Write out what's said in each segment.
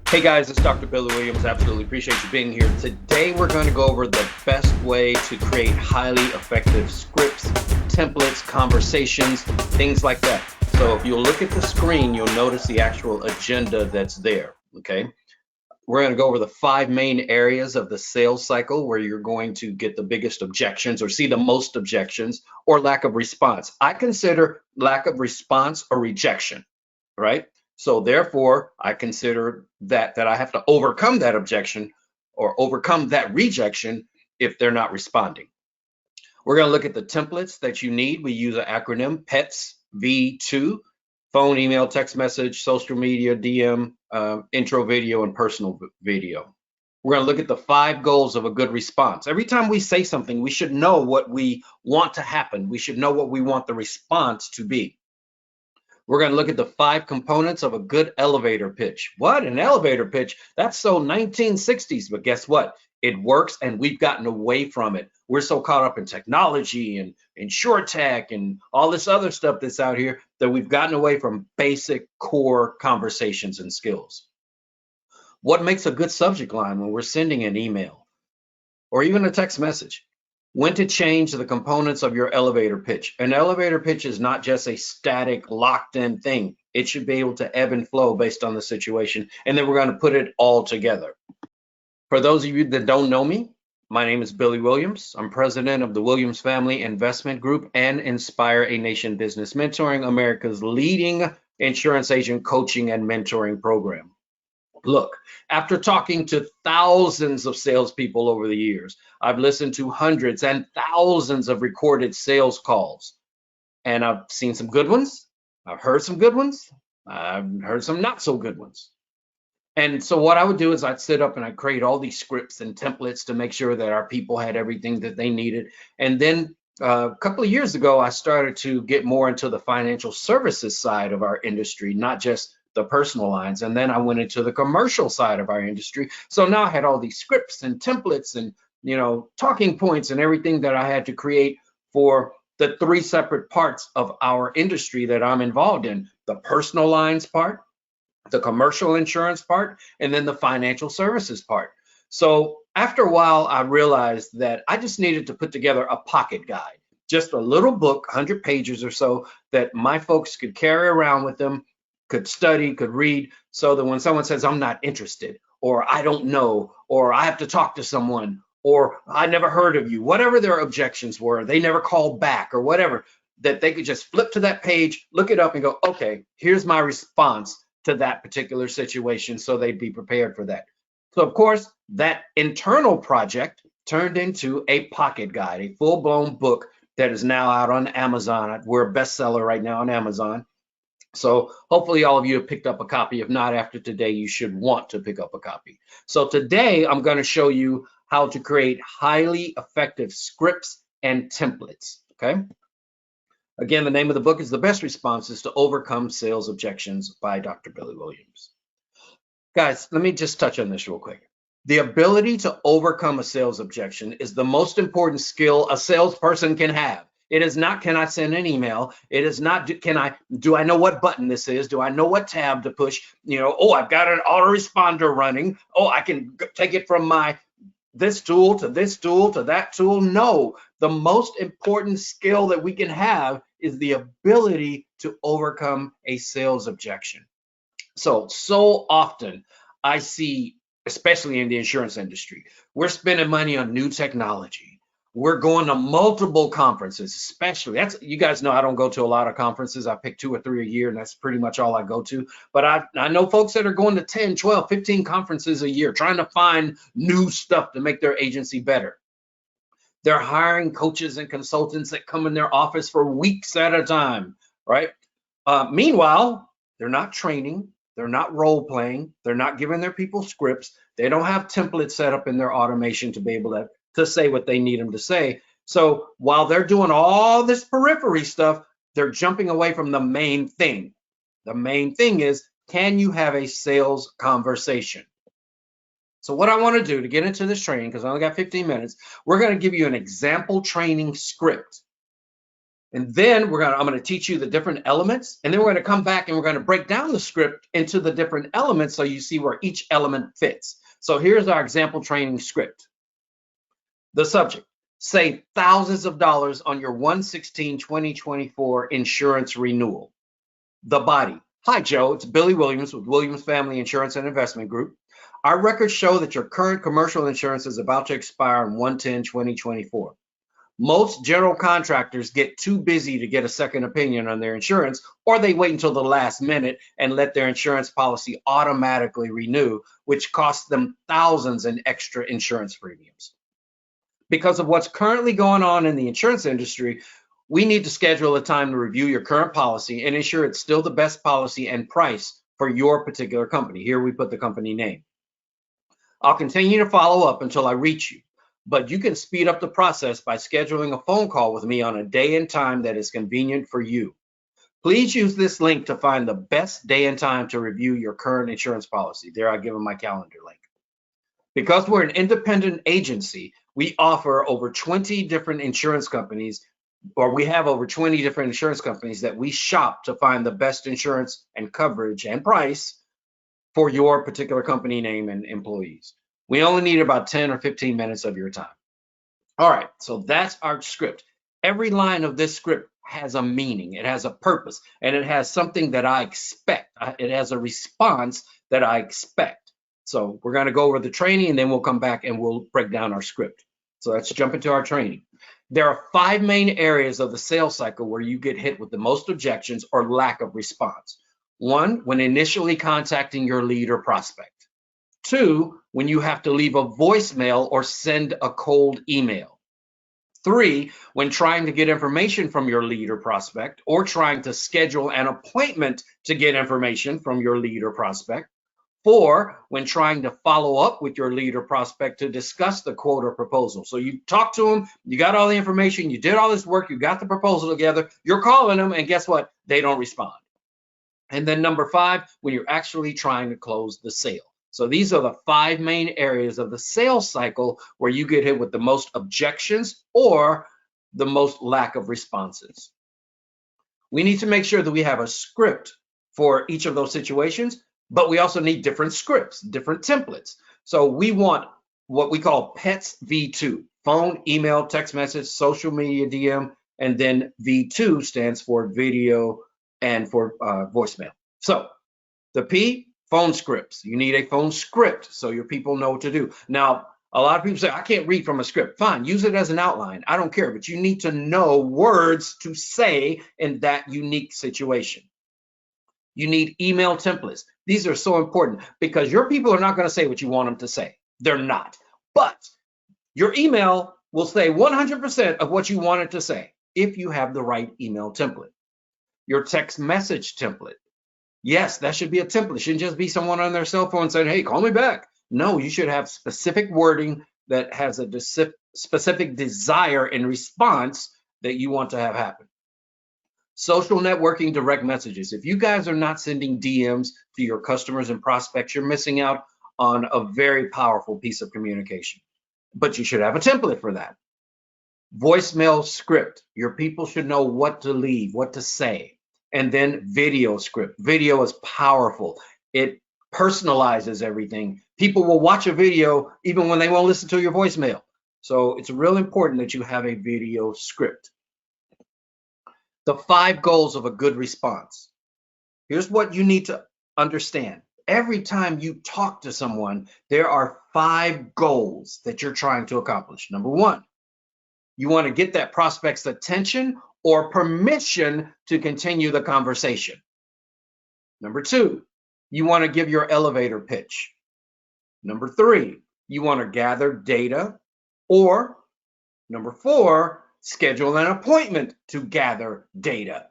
Hey guys, it's Dr. Billy Williams. Absolutely appreciate you being here. Today we're going to go over the best way to create highly effective scripts, templates, conversations, things like that. So if you look at the screen, you'll notice the actual agenda that's there, okay? We're going to go over the 5 main areas of the sales cycle where you're going to get the biggest objections or see the most objections or lack of response. I consider lack of response a rejection, right? So therefore, I consider that I have to overcome that objection or overcome that rejection if they're not responding. We're going to look at the templates that you need. We use an acronym PETS V2: phone, email, text message, social media, DM, intro video, and personal video. We're going to look at the 5 goals of a good response. Every time we say something, we should know what we want to happen. We should know what we want the response to be. We're going to look at the 5 components of a good elevator pitch. What? An elevator pitch? That's so 1960s, but guess what? It works, and we've gotten away from it. We're so caught up in technology and insurtech and all this other stuff that's out here that we've gotten away from basic core conversations and skills. What makes a good subject line when we're sending an email or even a text message? When to change the components of your elevator pitch. An elevator pitch is not just a static, locked-in thing. It should be able to ebb and flow based on the situation, and then we're going to put it all together. For those of you that don't know me, my name is Billy Williams. I'm president of the Williams Family Investment Group and Inspire a Nation Business Mentoring, America's leading insurance agent coaching and mentoring program. Look, after talking to thousands of salespeople over the years, I've listened to hundreds and thousands of recorded sales calls, and I've seen some good ones. I've heard some good ones. I've heard some not so good ones. And so what I would do is I'd sit up and I'd create all these scripts and templates to make sure that our people had everything that they needed. And then a couple of years ago, I started to get more into the financial services side of our industry, not just the personal lines. And then I went into the commercial side of our industry. So now I had all these scripts and templates and, talking points and everything that I had to create for the 3 separate parts of our industry that I'm involved in: the personal lines part, the commercial insurance part, and then the financial services part. So after a while, I realized that I just needed to put together a pocket guide, just a little book, 100 pages or so, that my folks could carry around with them, could study, could read, so that when someone says, I'm not interested, or I don't know, or I have to talk to someone, or I never heard of you, whatever their objections were, they never called back or whatever, that they could just flip to that page, look it up and go, okay, here's my response to that particular situation, so they'd be prepared for that. So of course, that internal project turned into a pocket guide, a full-blown book that is now out on Amazon. We're a bestseller right now on Amazon. So hopefully all of you have picked up a copy. If not, after today, you should want to pick up a copy. So today I'm going to show you how to create highly effective scripts and templates, okay? Again, the name of the book is The Best Responses to Overcome Sales Objections by Dr. Billy Williams. Guys, let me just touch on this real quick. The ability to overcome a sales objection is the most important skill a salesperson can have. It is not, can I send an email? It is not, do I know what button this is? Do I know what tab to push? Oh, I've got an autoresponder running. Oh, I can take it from this tool to this tool to that tool. No, the most important skill that we can have is the ability to overcome a sales objection. So often I see, especially in the insurance industry, we're spending money on new technology. We're going to multiple conferences, especially. You guys know I don't go to a lot of conferences. I pick 2 or 3 a year, and that's pretty much all I go to. But I know folks that are going to 10, 12, 15 conferences a year, trying to find new stuff to make their agency better. They're hiring coaches and consultants that come in their office for weeks at a time, right? Meanwhile, they're not training. They're not role playing. They're not giving their people scripts. They don't have templates set up in their automation to be able to say what they need them to say. So while they're doing all this periphery stuff, they're jumping away from the main thing. The main thing is, can you have a sales conversation? So what I want to do to get into this training, because I only got 15 minutes, we're going to give you an example training script And then I'm gonna teach you the different elements, and then we're gonna come back and we're gonna break down the script into the different elements so you see where each element fits. So here's our example training script. The subject: save thousands of dollars on your 1/16/2024 insurance renewal. The body: hi Joe, it's Billy Williams with Williams Family Insurance and Investment Group. Our records show that your current commercial insurance is about to expire on 1/10/2024. Most general contractors get too busy to get a second opinion on their insurance, or they wait until the last minute and let their insurance policy automatically renew, which costs them thousands in extra insurance premiums. Because of what's currently going on in the insurance industry, we need to schedule a time to review your current policy and ensure it's still the best policy and price for your particular company. Here we put the company name. I'll continue to follow up until I reach you, but you can speed up the process by scheduling a phone call with me on a day and time that is convenient for you. Please use this link to find the best day and time to review your current insurance policy. There, I give them my calendar link. Because we're an independent agency, we offer over 20 different insurance companies, or we have over 20 different insurance companies that we shop to find the best insurance and coverage and price for your particular company name and employees. We only need about 10 or 15 minutes of your time. All right, so that's our script. Every line of this script has a meaning, it has a purpose, and it has something that I expect. It has a response that I expect. So we're going to go over the training, and then we'll come back and we'll break down our script. So let's jump into our training. There are 5 main areas of the sales cycle where you get hit with the most objections or lack of response. 1, when initially contacting your lead or prospect. 2, when you have to leave a voicemail or send a cold email. 3, when trying to get information from your lead or prospect, or trying to schedule an appointment to get information from your lead or prospect. 4, when trying to follow up with your lead or prospect to discuss the quote or proposal. So you talk to them, you got all the information, you did all this work, you got the proposal together, you're calling them, and guess what? They don't respond. And then number 5, when you're actually trying to close the sale. So these are the 5 main areas of the sales cycle where you get hit with the most objections or the most lack of responses. We need to make sure that we have a script for each of those situations, but we also need different scripts, different templates. So we want what we call PETS V2, phone, email, text message, social media DM, and then V2 stands for video and for voicemail. So the P, phone scripts. You need a phone script so your people know what to do. Now, a lot of people say, I can't read from a script. Fine, use it as an outline. I don't care, but you need to know words to say in that unique situation. You need email templates. These are so important because your people are not going to say what you want them to say. They're not. But your email will say 100% of what you want it to say if you have the right email template. Your text message template. Yes, that should be a template. It shouldn't just be someone on their cell phone saying, hey, call me back. No, you should have specific wording that has a specific desire and response that you want to have happen. Social networking direct messages. If you guys are not sending DMs to your customers and prospects, you're missing out on a very powerful piece of communication. But you should have a template for that. Voicemail script. Your people should know what to leave, what to say. And then video script. Video is powerful. It personalizes everything. People will watch a video even when they won't listen to your voicemail. So it's real important that you have a video script. The 5 goals of a good response. Here's what you need to understand. Every time you talk to someone, there are 5 goals that you're trying to accomplish. Number 1, you want to get that prospect's attention or permission to continue the conversation. Number 2, you want to give your elevator pitch. Number 3, you want to gather data. Or number 4, schedule an appointment to gather data.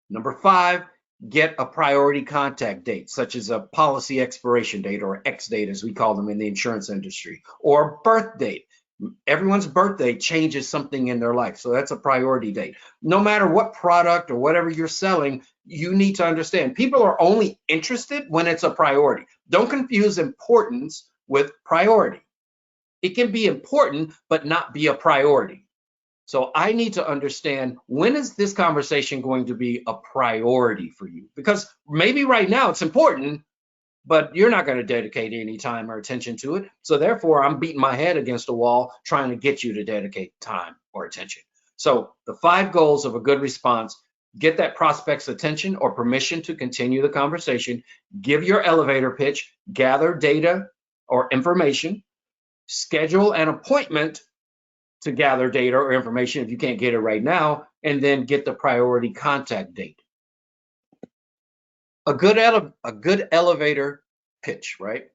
Number 5, get a priority contact date, such as a policy expiration date or X date, as we call them in the insurance industry, or birth date. Everyone's birthday changes something in their life, so that's a priority date. No matter what product or whatever you're selling, you need to understand people are only interested when it's a priority. Don't confuse importance with priority. It can be important, but not be a priority. So I need to understand, when is this conversation going to be a priority for you? Because maybe right now it's important, but you're not going to dedicate any time or attention to it. So therefore, I'm beating my head against a wall trying to get you to dedicate time or attention. So the 5 goals of a good response: get that prospect's attention or permission to continue the conversation, give your elevator pitch, gather data or information, schedule an appointment to gather data or information if you can't get it right now, and then get the priority contact date. A good elevator pitch, right?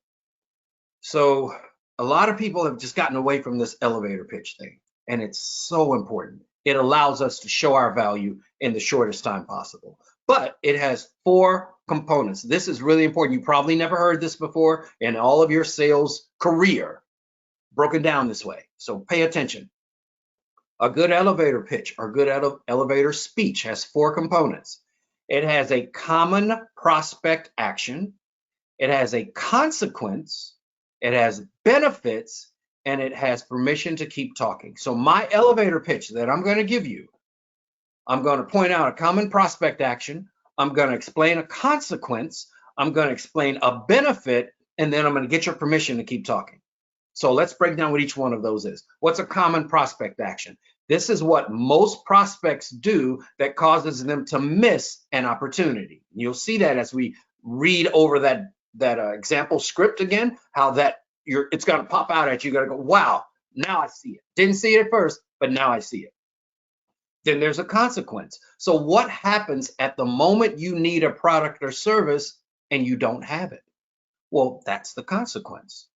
So a lot of people have just gotten away from this elevator pitch thing, and it's so important. It allows us to show our value in the shortest time possible. But it has 4 components. This is really important. You probably never heard this before in all of your sales career, broken down this way. So pay attention. A good elevator pitch or good elevator speech has 4 components. It has a common prospect action, it has a consequence, it has benefits, and it has permission to keep talking. So my elevator pitch that I'm going to give you, I'm going to point out a common prospect action, I'm going to explain a consequence, I'm going to explain a benefit, and then I'm going to get your permission to keep talking. So let's break down what each one of those is. What's a common prospect action? This is what most prospects do that causes them to miss an opportunity. You'll see that as we read over that example script again, how it's going to pop out at you. You're going to go, wow, now I see it. Didn't see it at first, but now I see it. Then there's a consequence. So what happens at the moment you need a product or service and you don't have it? Well, that's the consequence.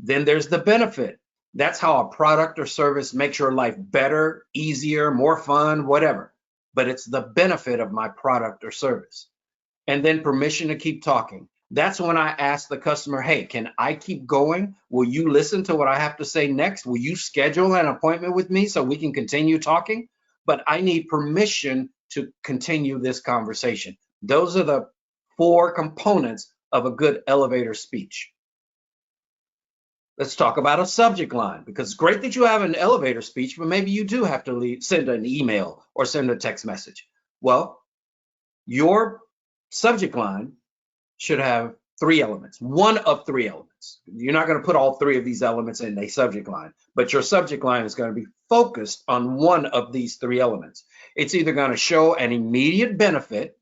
Then there's the benefit. That's how a product or service makes your life better, easier, more fun, whatever. But it's the benefit of my product or service. And then permission to keep talking. That's when I ask the customer, hey, can I keep going? Will you listen to what I have to say next? Will you schedule an appointment with me so we can continue talking? But I need permission to continue this conversation. Those are the 4 components of a good elevator speech. Let's talk about a subject line, because it's great that you have an elevator speech, but maybe you do have to send an email or send a text message. Well, your subject line should have 3 elements, one of 3 elements. You're not going to put all 3 of these elements in a subject line, but your subject line is going to be focused on one of these 3 elements. It's either going to show an immediate benefit,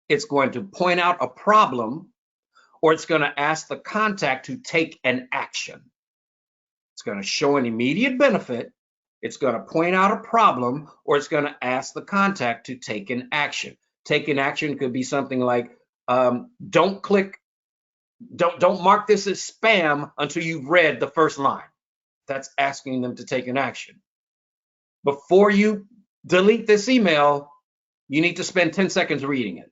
it's going to point out a problem, or it's going to ask the contact to take an action. It's going to show an immediate benefit, it's going to point out a problem, or it's going to ask the contact to take an action. Take an action could be something like, don't mark this as spam until you've read the first line. That's asking them to take an action. Before you delete this email, you need to spend 10 seconds reading it.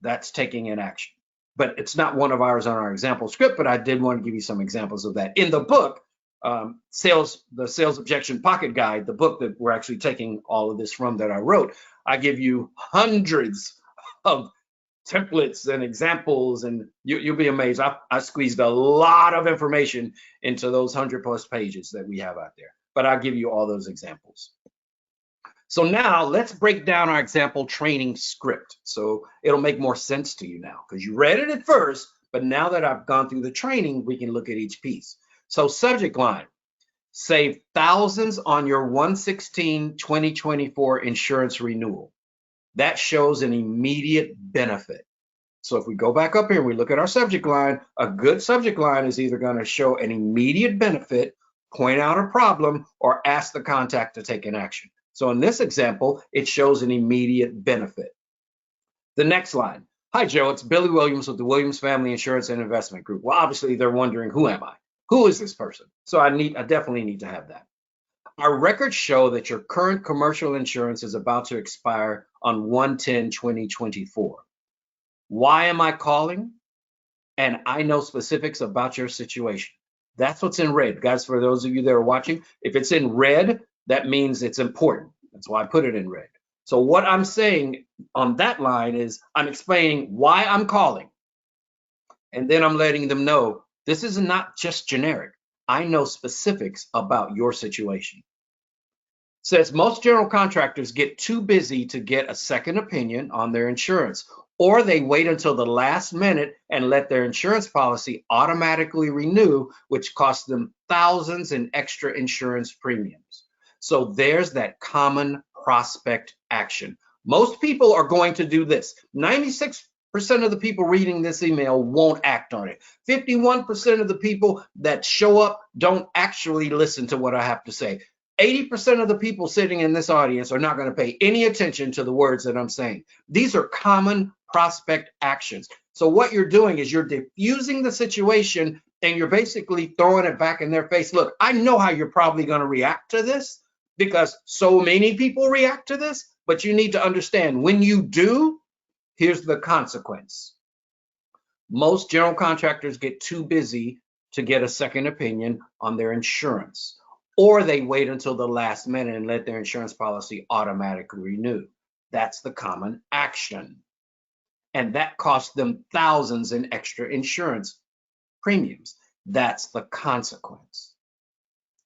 That's taking an action. But it's not one of ours on our example script, but I did want to give you some examples of that. In the book, the Sales Objection Pocket Guide, the book that we're actually taking all of this from that I wrote, I give you hundreds of templates and examples, and you'll be amazed. I squeezed a lot of information into those 100+ pages that we have out there, but I'll give you all those examples. So now let's break down our example training script. So it'll make more sense to you now, because you read it at first, but now that I've gone through the training, we can look at each piece. So subject line: save thousands on your 1/16/2024 insurance renewal. That shows an immediate benefit. So if we go back up here, we look at our subject line, a good subject line is either going to show an immediate benefit, point out a problem, or ask the contact to take an action. So in this example, it shows an immediate benefit. The next line: hi, Joe, it's Billy Williams with the Williams Family Insurance and Investment Group. Well, obviously they're wondering, who am I? Who is this person? So I definitely need to have that. Our records show that your current commercial insurance is about to expire on 1/10/2024. Why am I calling? And I know specifics about your situation. That's what's in red. Guys, for those of you that are watching, if it's in red, that means it's important. That's why I put it in red. So what I'm saying on that line is I'm explaining why I'm calling. And then I'm letting them know this is not just generic. I know specifics about your situation. Says most general contractors get too busy to get a second opinion on their insurance, or they wait until the last minute and let their insurance policy automatically renew, which costs them thousands in extra insurance premiums. So there's that common prospect action. Most people are going to do this. 96% of the people reading this email won't act on it. 51% of the people that show up don't actually listen to what I have to say. 80% of the people sitting in this audience are not going to pay any attention to the words that I'm saying. These are common prospect actions. So what you're doing is you're diffusing the situation and you're basically throwing it back in their face. Look, I know how you're probably going to react to this because so many people react to this, but you need to understand when you do, here's the consequence. Most general contractors get too busy to get a second opinion on their insurance, or they wait until the last minute and let their insurance policy automatically renew. That's the common action. And that costs them thousands in extra insurance premiums. That's the consequence.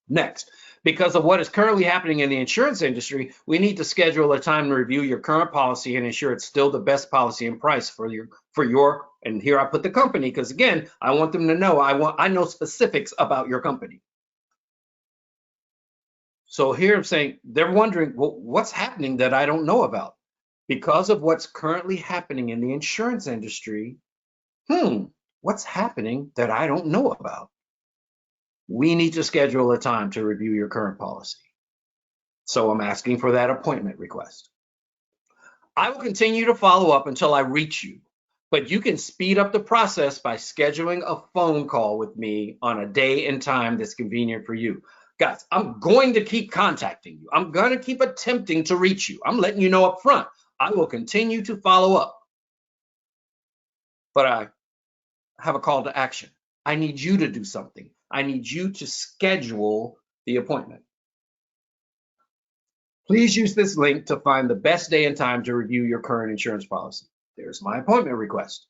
Next, because of what is currently happening in the insurance industry, we need to schedule a time to review your current policy and ensure it's still the best policy and price for your, and here I put the company, because again, I want them to know, I know specifics about your company. So here I'm saying, they're wondering, well, what's happening that I don't know about? Because of what's currently happening in the insurance industry, what's happening that I don't know about? We need to schedule a time to review your current policy. So I'm asking for that appointment request. I will continue to follow up until I reach you, but you can speed up the process by scheduling a phone call with me on a day and time that's convenient for you. Guys, I'm going to keep contacting you. I'm going to keep attempting to reach you. I'm letting you know up front. I will continue to follow up. But I have a call to action. I need you to do something. I need you to schedule the appointment. Please use this link to find the best day and time to review your current insurance policy. There's my appointment request.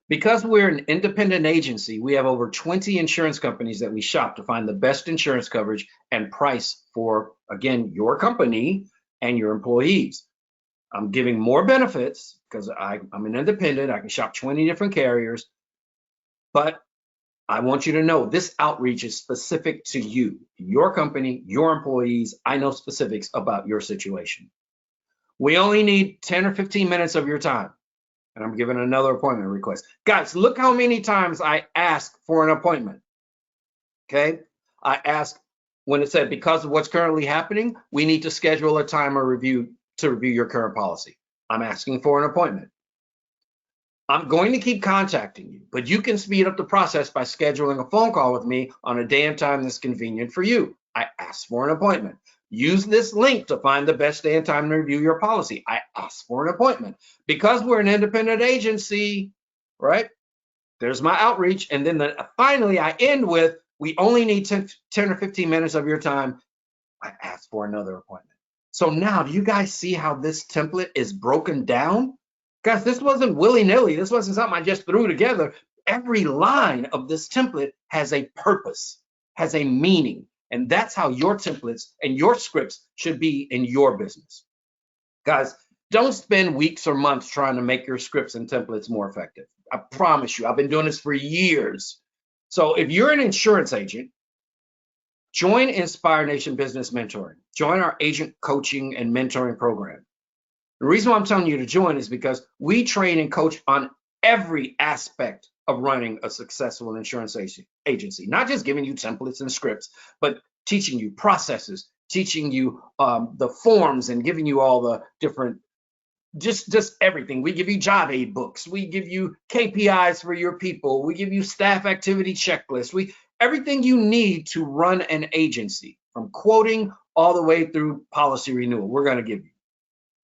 Because we're an independent agency, we have over 20 insurance companies that we shop to find the best insurance coverage and price for, again, your company and your employees. I'm giving more benefits because I'm an independent. I can shop 20 different carriers, but I want you to know this outreach is specific to you, your company, your employees. I know specifics about your situation. We only need 10 or 15 minutes of your time. And I'm giving another appointment request. Guys, look how many times I ask for an appointment. Okay? I ask when it said, because of what's currently happening, we need to schedule a time or review to review your current policy. I'm asking for an appointment. I'm going to keep contacting you, but you can speed up the process by scheduling a phone call with me on a day and time that's convenient for you. I asked for an appointment. Use this link to find the best day and time to review your policy. I asked for an appointment. Because we're an independent agency, right? There's my outreach. And then finally, I end with, we only need 10 or 15 minutes of your time. I asked for another appointment. So now, do you guys see how this template is broken down? Guys, this wasn't willy-nilly. This wasn't something I just threw together. Every line of this template has a purpose, has a meaning. And that's how your templates and your scripts should be in your business. Guys, don't spend weeks or months trying to make your scripts and templates more effective. I promise you, I've been doing this for years. So if you're an insurance agent, join Inspire Nation Business Mentoring. Join our agent coaching and mentoring program. The reason why I'm telling you to join is because we train and coach on every aspect of running a successful insurance agency, not just giving you templates and scripts, but teaching you processes, teaching you the forms and giving you all the different, just everything. We give you job aid books. We give you KPIs for your people. We give you staff activity checklists. Everything you need to run an agency, from quoting all the way through policy renewal, we're going to give you.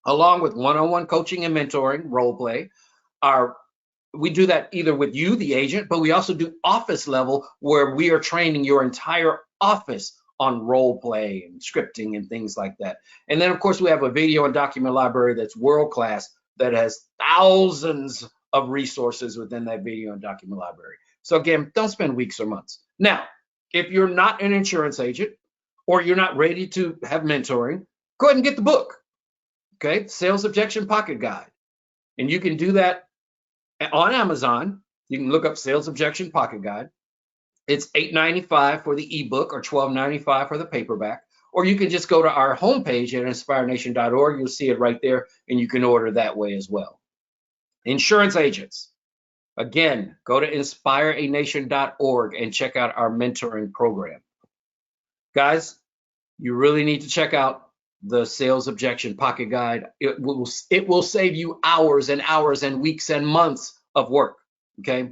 Along with one-on-one coaching and mentoring, role play. We do that either with you, the agent, but we also do office level where we are training your entire office on role play and scripting and things like that. And then, of course, we have a video and document library that's world-class that has thousands of resources within that video and document library. So again, don't spend weeks or months. Now, if you're not an insurance agent, or you're not ready to have mentoring, go ahead and get the book. Okay, Sales Objection Pocket Guide. And you can do that on Amazon. You can look up Sales Objection Pocket Guide. It's $8.95 for the ebook or $12.95 for the paperback. Or you can just go to our homepage at inspirenation.org. You'll see it right there, and you can order that way as well. Insurance agents. Again, go to inspireanation.org and check out our mentoring program. Guys, you really need to check out the Sales Objection Pocket Guide. It will save you hours and hours and weeks and months of work, okay,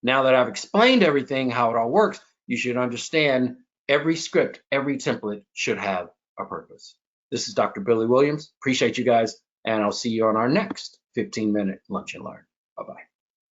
Now that I've explained everything, how it all works, you should understand every script, every template should have a purpose. This is Dr. Billy Williams. Appreciate you guys, and I'll see you on our next 15-minute Lunch and Learn. Bye-bye.